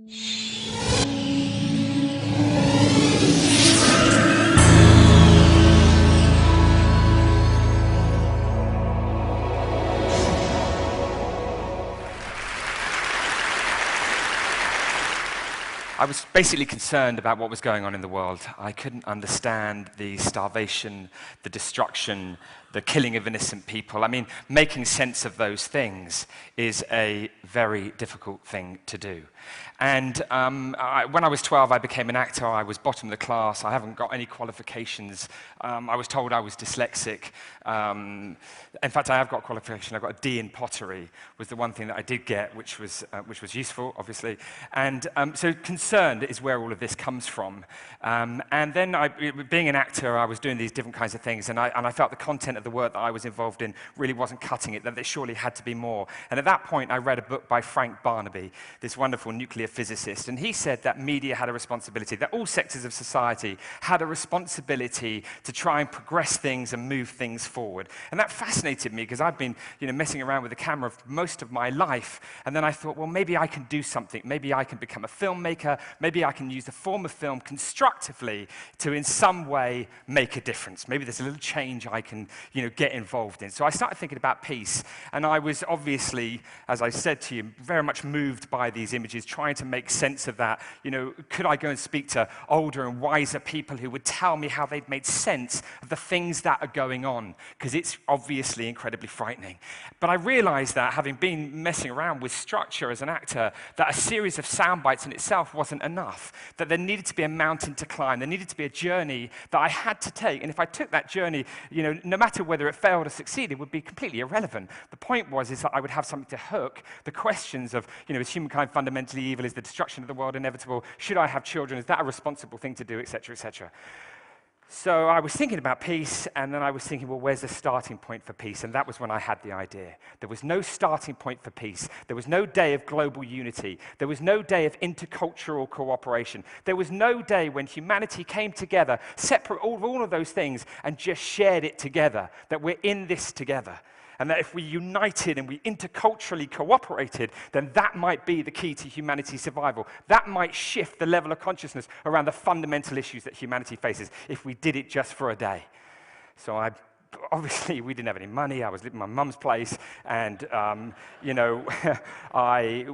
I was basically concerned about what was going on in the world. I couldn't understand the starvation, the destruction, the killing of innocent people. I mean, making sense of those things is a very difficult thing to do. And when I was 12, I became an actor. I was bottom of the class. I haven't got any qualifications. I was told I was dyslexic. In fact, I have got a qualification. I got a D in pottery, was the one thing that I did get, which was useful, obviously. And so concerned is where all of this comes from. And then, being an actor, I was doing these different kinds of things, and I felt the content of the work that I was involved in really wasn't cutting it, that there surely had to be more. And at that point, I read a book by Frank Barnaby, this wonderful nuclear physicist, and he said that media had a responsibility, that all sectors of society had a responsibility to try and progress things and move things forward. And that fascinated me, because I've been messing around with the camera for most of my life, and then I thought, well, maybe I can do something. Maybe I can become a filmmaker. Maybe I can use the form of film constructively to in some way make a difference. Maybe there's a little change I can get involved in. So I started thinking about peace, and I was obviously, as I said to you, very much moved by these images, trying to make sense of that. Could I go and speak to older and wiser people who would tell me how they've made sense of the things that are going on? Because it's obviously incredibly frightening. But I realized that, having been messing around with structure as an actor, that a series of sound bites in itself wasn't enough, that there needed to be a mountain to climb, there needed to be a journey that I had to take, and if I took that journey, no matter whether it failed or succeeded, would be completely irrelevant. The point was that I would have something to hook the questions of, is humankind fundamentally evil? Is the destruction of the world inevitable? Should I have children? Is that a responsible thing to do, etc., etc.? So I was thinking about peace, and then I was thinking, well, where's the starting point for peace? And that was when I had the idea. There was no starting point for peace. There was no day of global unity. There was no day of intercultural cooperation. There was no day when humanity came together, separate all of those things, and just shared it together, that we're in this together. And that if we united and we interculturally cooperated, then that might be the key to humanity's survival. That might shift the level of consciousness around the fundamental issues that humanity faces if we did it just for a day. So obviously, we didn't have any money. I was living in my mum's place, and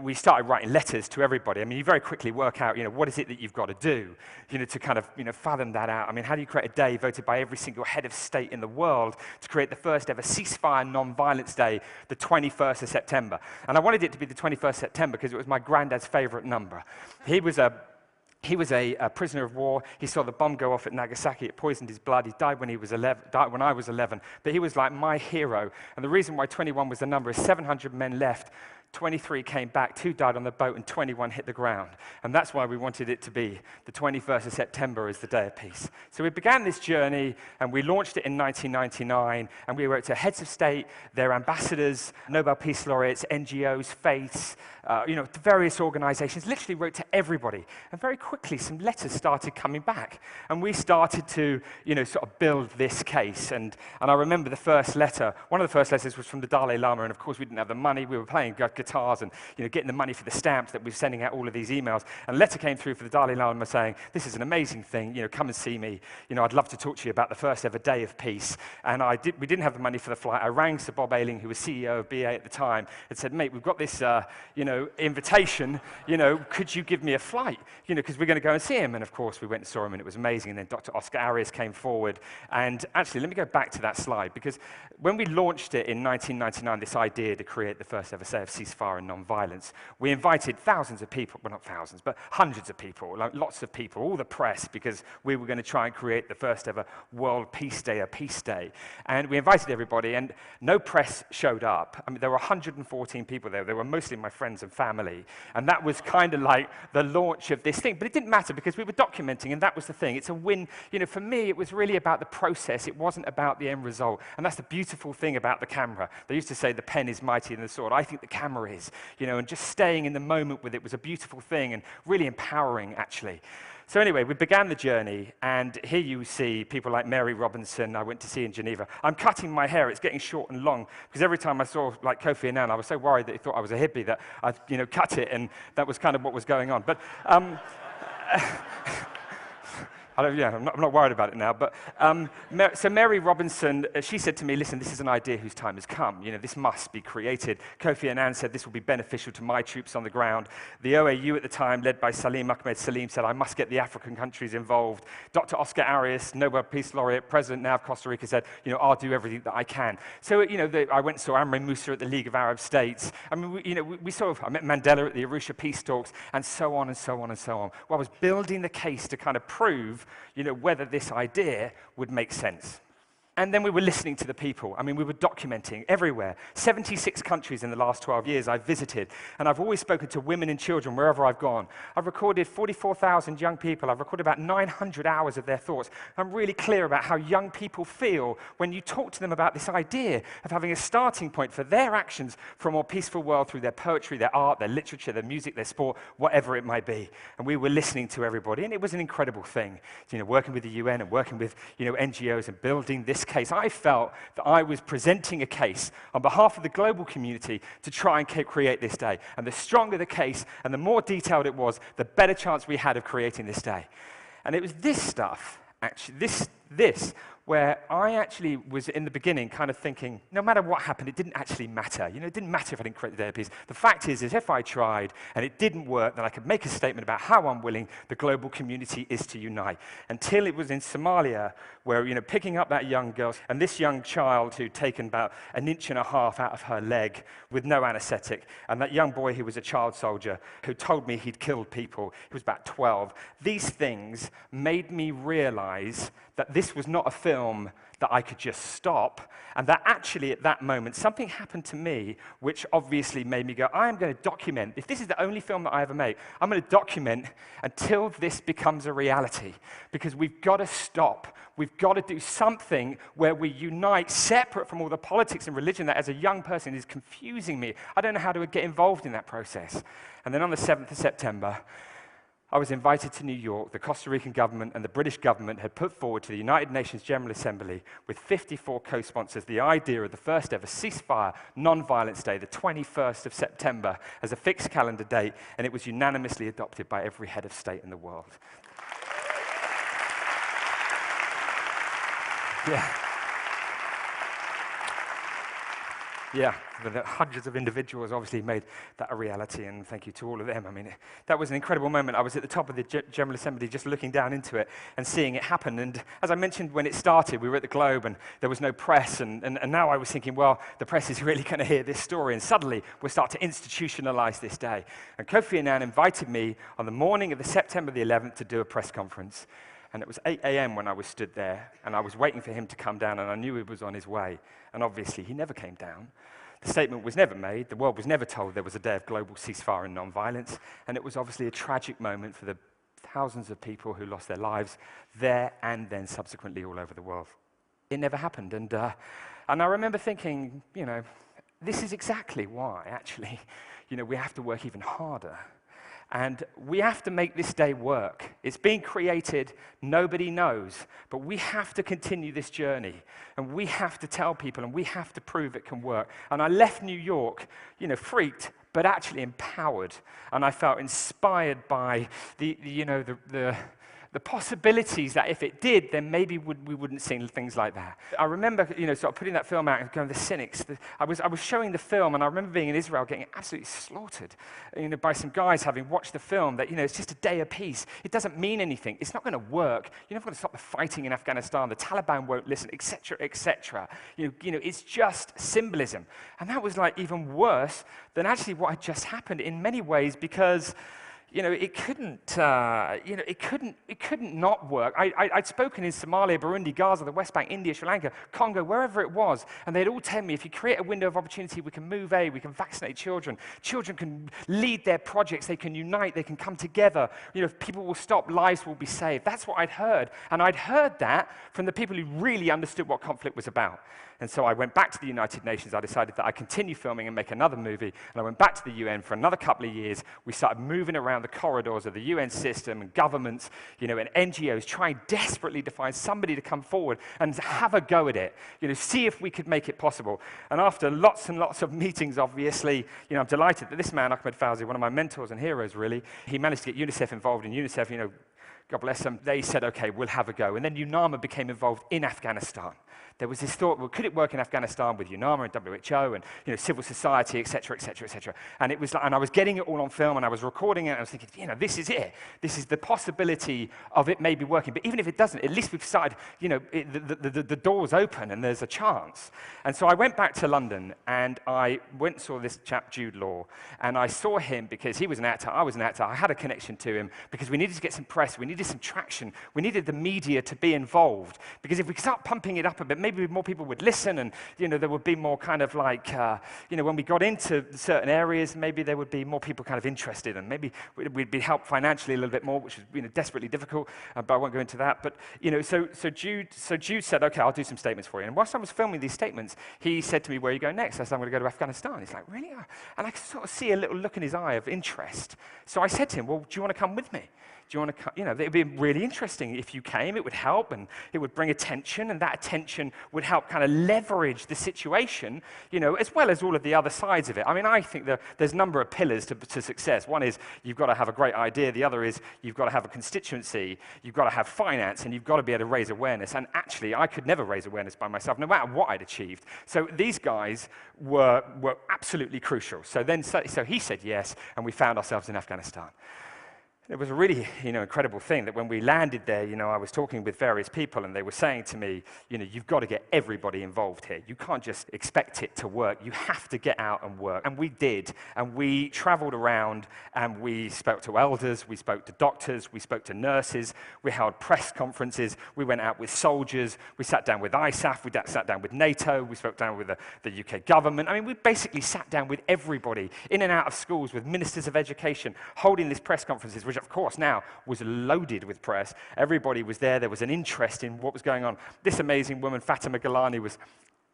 we started writing letters to everybody. I mean, you very quickly work out, what is it that you've got to do, to kind of, fathom that out. I mean, how do you create a day voted by every single head of state in the world to create the first ever ceasefire non-violence day, the 21st of September? And I wanted it to be the 21st September because it was my granddad's favorite number. He was a prisoner of war. He saw the bomb go off at Nagasaki. It poisoned his blood. He died when I was 11. But he was like my hero. And the reason why 21 was the number is 700 men left. 23 came back, 2 died on the boat, and 21 hit the ground. And that's why we wanted it to be the 21st of September as the Day of Peace. So we began this journey, and we launched it in 1999, and we wrote to heads of state, their ambassadors, Nobel Peace Laureates, NGOs, faiths, various organizations, literally wrote to everybody. And very quickly, some letters started coming back. And we started to, sort of build this case. And I remember the first letter. One of the first letters was from the Dalai Lama, and of course, we didn't have the money. We were playing guitars and getting the money for the stamps that we were sending out all of these emails. And a letter came through for the Dalai Lama saying, this is an amazing thing, come and see me. I'd love to talk to you about the first ever Day of Peace. And we didn't have the money for the flight. I rang Sir Bob Ayling, who was CEO of BA at the time, and said, mate, we've got this, invitation, could you give me a flight? Because we're going to go and see him. And of course, we went and saw him, and it was amazing. And then Dr. Oscar Arias came forward. And actually, let me go back to that slide, because when we launched it in 1999, this idea to create the first ever Day of Ceasefire and non-violence, we invited thousands of people, well, not thousands, but hundreds of people, lots of people, all the press, because we were going to try and create the first ever World Peace Day, a peace day. And we invited everybody, and no press showed up. I mean, there were 114 people there. They were mostly my friends and family. And that was kind of like the launch of this thing. But it didn't matter, because we were documenting, and that was the thing. It's a win. For me, it was really about the process. It wasn't about the end result. And that's the beautiful thing about the camera. They used to say the pen is mightier than the sword. I think the camera summer is, and just staying in the moment with it was a beautiful thing and really empowering, actually. So anyway, we began the journey, and here you see people like Mary Robinson I went to see in Geneva. I'm cutting my hair, it's getting short and long, because every time I saw like Kofi Annan, I was so worried that he thought I was a hippie that I cut it, and that was kind of what was going on. But I'm not worried about it now. But so Mary Robinson, she said to me, listen, this is an idea whose time has come. This must be created. Kofi Annan said this will be beneficial to my troops on the ground. The OAU at the time, led by Salim Ahmed Salim, said I must get the African countries involved. Dr. Oscar Arias, Nobel Peace Laureate, President now of Costa Rica, said, I'll do everything that I can. So, I went and saw Amri Musa at the League of Arab States. I mean, I met Mandela at the Arusha peace talks, and so on and so on and so on. Well, I was building the case to kind of prove whether this idea would make sense. And then we were listening to the people. I mean, we were documenting everywhere. 76 countries in the last 12 years I've visited, and I've always spoken to women and children wherever I've gone. I've recorded 44,000 young people. I've recorded about 900 hours of their thoughts. I'm really clear about how young people feel when you talk to them about this idea of having a starting point for their actions for a more peaceful world through their poetry, their art, their literature, their music, their sport, whatever it might be. And we were listening to everybody, and it was an incredible thing. Working with the UN and working with NGOs and building this case. I felt that I was presenting a case on behalf of the global community to try and create this day. And the stronger the case and the more detailed it was, the better chance we had of creating this day. And it was this stuff, actually, this where I actually was in the beginning kind of thinking, no matter what happened, it didn't actually matter. It didn't matter if I didn't create the day of peace. The fact is if I tried and it didn't work, then I could make a statement about how unwilling the global community is to unite. Until it was in Somalia where, picking up that young girl, and this young child who'd taken about 1.5 inches out of her leg with no anesthetic, and that young boy who was a child soldier who told me he'd killed people, he was about 12. These things made me realize that this was not a film that I could just stop, and that actually at that moment something happened to me which obviously made me go, I am going to document, if this is the only film that I ever make, I'm going to document until this becomes a reality, because we've got to stop. We've got to do something where we unite separate from all the politics and religion that as a young person is confusing me. I don't know how to get involved in that process. And then on the 7th of September, I was invited to New York. The Costa Rican government and the British government had put forward to the United Nations General Assembly with 54 co-sponsors the idea of the first ever ceasefire, non-violence day, the 21st of September, as a fixed calendar date, and it was unanimously adopted by every head of state in the world. Yeah, the hundreds of individuals obviously made that a reality, and thank you to all of them. I mean, that was an incredible moment. I was at the top of the General Assembly just looking down into it and seeing it happen. And as I mentioned when it started, we were at the Globe and there was no press. And now I was thinking, well, the press is really going to hear this story. And suddenly we'll start to institutionalize this day. And Kofi Annan invited me on the morning of the September the 11th to do a press conference. And it was 8 a.m. when I was stood there, and I was waiting for him to come down, and I knew he was on his way. And obviously, he never came down. The statement was never made. The world was never told there was a day of global ceasefire and non-violence. And it was obviously a tragic moment for the thousands of people who lost their lives there and then subsequently all over the world. It never happened. And I remember thinking, this is exactly why, actually, we have to work even harder. And we have to make this day work. It's being created, nobody knows, but we have to continue this journey, and we have to tell people, and we have to prove it can work. And I left New York, freaked, but actually empowered, and I felt inspired by the possibilities that if it did, then maybe we wouldn't see things like that. I remember, sort of putting that film out and going, the cynics. I was showing the film, and I remember being in Israel getting absolutely slaughtered, by some guys having watched the film that, it's just a day of peace. It doesn't mean anything. It's not going to work. You're not going to stop the fighting in Afghanistan. The Taliban won't listen, etc., etc. It's just symbolism. And that was like even worse than actually what had just happened in many ways, because it couldn't not work. I'd spoken in Somalia, Burundi, Gaza, the West Bank, India, Sri Lanka, Congo, wherever it was, and they'd all tell me, if you create a window of opportunity, we can move aid, we can vaccinate children. Children can lead their projects, they can unite, they can come together. If people will stop, lives will be saved. That's what I'd heard, and I'd heard that from the people who really understood what conflict was about. And so I went back to the United Nations. I decided that I'd continue filming and make another movie. And I went back to the UN for another couple of years. We started moving around the corridors of the UN system and governments, and NGOs, trying desperately to find somebody to come forward and have a go at it, see if we could make it possible. And after lots and lots of meetings, obviously, I'm delighted that this man, Ahmed Fawzi, one of my mentors and heroes, really, he managed to get UNICEF involved. In UNICEF, God bless them, they said, okay, we'll have a go. And then UNAMA became involved in Afghanistan. There was this thought, well, could it work in Afghanistan with UNAMA and WHO and civil society, et cetera, et cetera, et cetera. And it was like, and I was getting it all on film, and I was recording it, and I was thinking, this is it. This is the possibility of it maybe working. But even if it doesn't, at least we've started, the door's open, and there's a chance. And so I went back to London, and I went and saw this chap, Jude Law, and I saw him because he was an actor, I was an actor, I had a connection to him, because we needed to get some press, we needed some traction, we needed the media to be involved, because if we could start pumping it up a bit, maybe more people would listen, and there would be more kind of like, when we got into certain areas, maybe there would be more people kind of interested, and maybe we'd be helped financially a little bit more, which was desperately difficult, but I won't go into that. But so Jude said, okay, I'll do some statements for you. And whilst I was filming these statements, he said to me, where are you going next? I said, I'm going to go to Afghanistan. He's like, really? And I could sort of see a little look in his eye of interest. So I said to him, well, do you want to come with me? Do you want to, it would be really interesting if you came. It would help, and it would bring attention, and that attention would help kind of leverage the situation, as well as all of the other sides of it. I mean, I think there's a number of pillars to success. One is you've got to have a great idea. The other is you've got to have a constituency. You've got to have finance, and you've got to be able to raise awareness. And actually, I could never raise awareness by myself, no matter what I'd achieved. So these guys were absolutely crucial. So he said yes, and we found ourselves in Afghanistan. It was a really, incredible thing that when we landed there, I was talking with various people, and they were saying to me, you've got to get everybody involved here. You can't just expect it to work. You have to get out and work. And we did. And we traveled around, and we spoke to elders, we spoke to doctors, we spoke to nurses, we held press conferences, we went out with soldiers, we sat down with ISAF, we sat down with NATO, we spoke down with the UK government. I mean, we basically sat down with everybody, in and out of schools, with ministers of education, holding these press conferences, which of course now was loaded with press. Everybody was there. There was an interest in what was going on. This amazing woman, Fatima Galani, was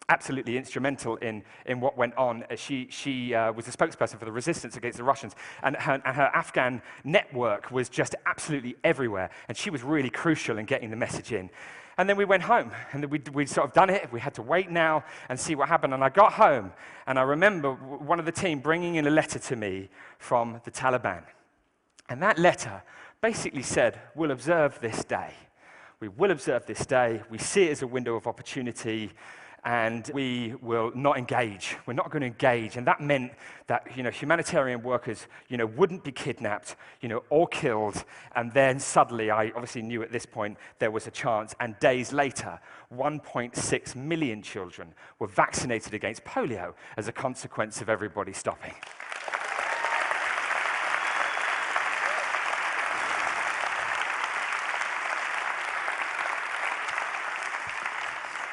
absolutely instrumental in what went on. She was a spokesperson for the resistance against the Russians, and her Afghan network was just absolutely everywhere, and she was really crucial in getting the message in. And then we went home, and we'd sort of done it. We had to wait now and see what happened. And I got home, and I remember one of the team bringing in a letter to me from the Taliban. And that letter basically said, we'll observe this day. We will observe this day. We see it as a window of opportunity, and we will not engage. We're not going to engage. And that meant that, humanitarian workers, wouldn't be kidnapped, or killed. And then suddenly, I obviously knew at this point there was a chance. And days later, 1.6 million children were vaccinated against polio as a consequence of everybody stopping.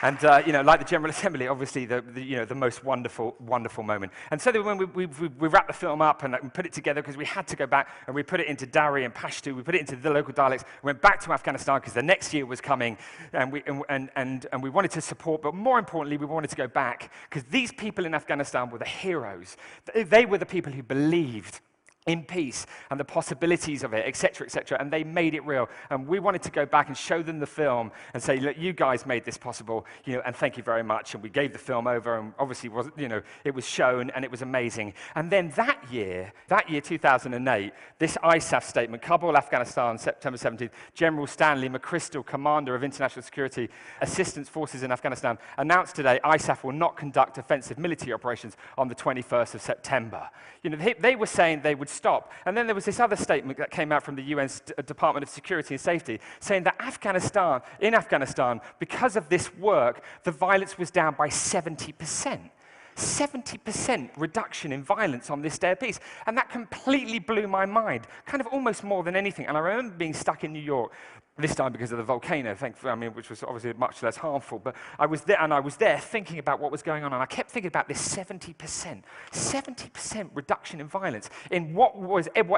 And, like the General Assembly, obviously the most wonderful, wonderful moment. And so when we wrapped the film up and put it together, because we had to go back, and we put it into Dari and Pashto, we put it into the local dialects, we went back to Afghanistan because the next year was coming, and we wanted to support, but more importantly, we wanted to go back, because these people in Afghanistan were the heroes. They were the people who believed in peace and the possibilities of it, et cetera, and they made it real. And we wanted to go back and show them the film and say, look, you guys made this possible, and thank you very much. And we gave the film over, and obviously, it was shown, and it was amazing. And then that year, 2008, this ISAF statement, Kabul, Afghanistan, September 17th, General Stanley McChrystal, Commander of International Security Assistance Forces in Afghanistan, announced today ISAF will not conduct offensive military operations on the 21st of September. They were saying they would stop. And then there was this other statement that came out from the UN Department of Security and Safety saying that in Afghanistan, because of this work, the violence was down by 70%. 70% reduction in violence on this day of peace. And that completely blew my mind, kind of almost more than anything. And I remember being stuck in New York, this time because of the volcano, which was obviously much less harmful. But I was there thinking about what was going on, and I kept thinking about this 70% reduction in violence in what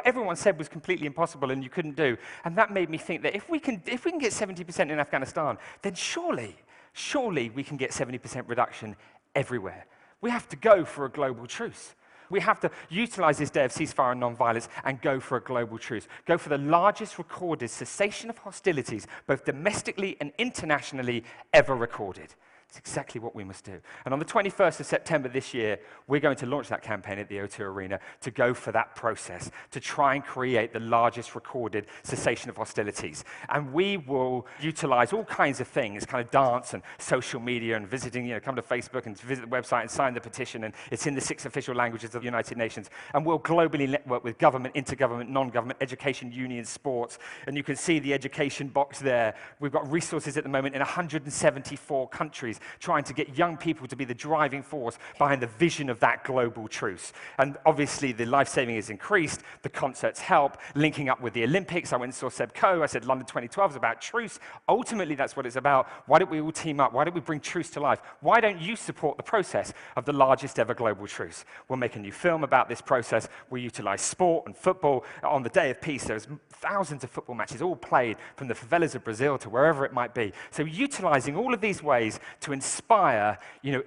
everyone said was completely impossible and you couldn't do. And that made me think that if we can get 70% in Afghanistan, then surely we can get 70% reduction everywhere. We have to go for a global truce. We have to utilize this day of ceasefire and non-violence and go for a global truce. Go for the largest recorded cessation of hostilities, both domestically and internationally, ever recorded. It's exactly what we must do. And on the 21st of September this year, we're going to launch that campaign at the O2 Arena to go for that process, to try and create the largest recorded cessation of hostilities. And we will utilize all kinds of things, kind of dance and social media and visiting, come to Facebook and visit the website and sign the petition, and it's in the 6 official languages of the United Nations. And we'll globally network with government, intergovernment, non-government, education, unions, sports. And you can see the education box there. We've got resources at the moment in 174 countries, trying to get young people to be the driving force behind the vision of that global truce. And obviously, the life-saving is increased, the concerts help, linking up with the Olympics. I went and saw Seb Coe. I said London 2012 is about truce. Ultimately, that's what it's about. Why don't we all team up? Why don't we bring truce to life? Why don't you support the process of the largest ever global truce? We'll make a new film about this process. We'll utilize sport and football. On the Day of Peace, there's thousands of football matches, all played from the favelas of Brazil to wherever it might be. So utilizing all of these ways to inspire,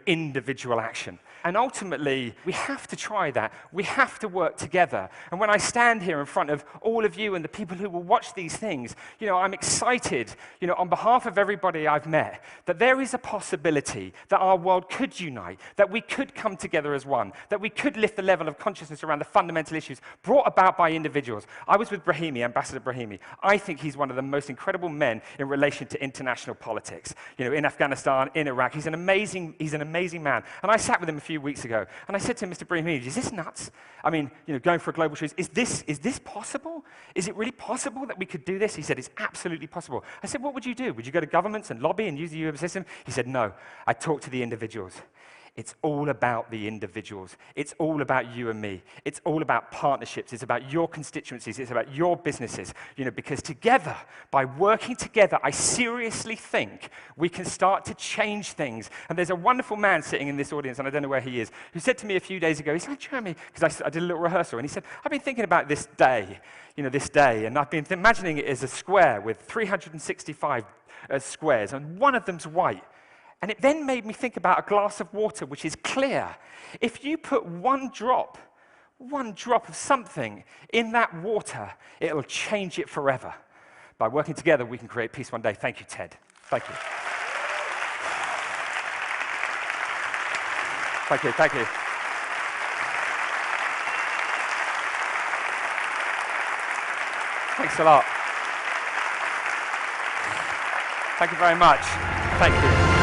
individual action. And ultimately, we have to try that. We have to work together. And when I stand here in front of all of you and the people who will watch these things, I'm excited, on behalf of everybody I've met, that there is a possibility that our world could unite, that we could come together as one, that we could lift the level of consciousness around the fundamental issues brought about by individuals. I was with Brahimi, Ambassador Brahimi. I think he's one of the most incredible men in relation to international politics. In Afghanistan, in Iraq, he's an amazing man. And I sat with him a few weeks ago, and I said to him, Mr. Brahimi, is this nuts? I mean, going for a global truce, is this possible? Is it really possible that we could do this? He said, it's absolutely possible. I said, what would you do? Would you go to governments and lobby and use the UN system? He said, no, I talk to the individuals. It's all about the individuals. It's all about you and me. It's all about partnerships. It's about your constituencies. It's about your businesses. Because together, by working together, I seriously think we can start to change things. And there's a wonderful man sitting in this audience, and I don't know where he is, who said to me a few days ago, he said, Jeremy, because I did a little rehearsal, and he said, I've been thinking about this day, and I've been imagining it as a square with 365 squares, and one of them's white. And it then made me think about a glass of water which is clear. If you put one drop of something in that water, it'll change it forever. By working together, we can create peace one day. Thank you, Ted. Thank you. Thank you, thank you. Thanks a lot. Thank you very much. Thank you.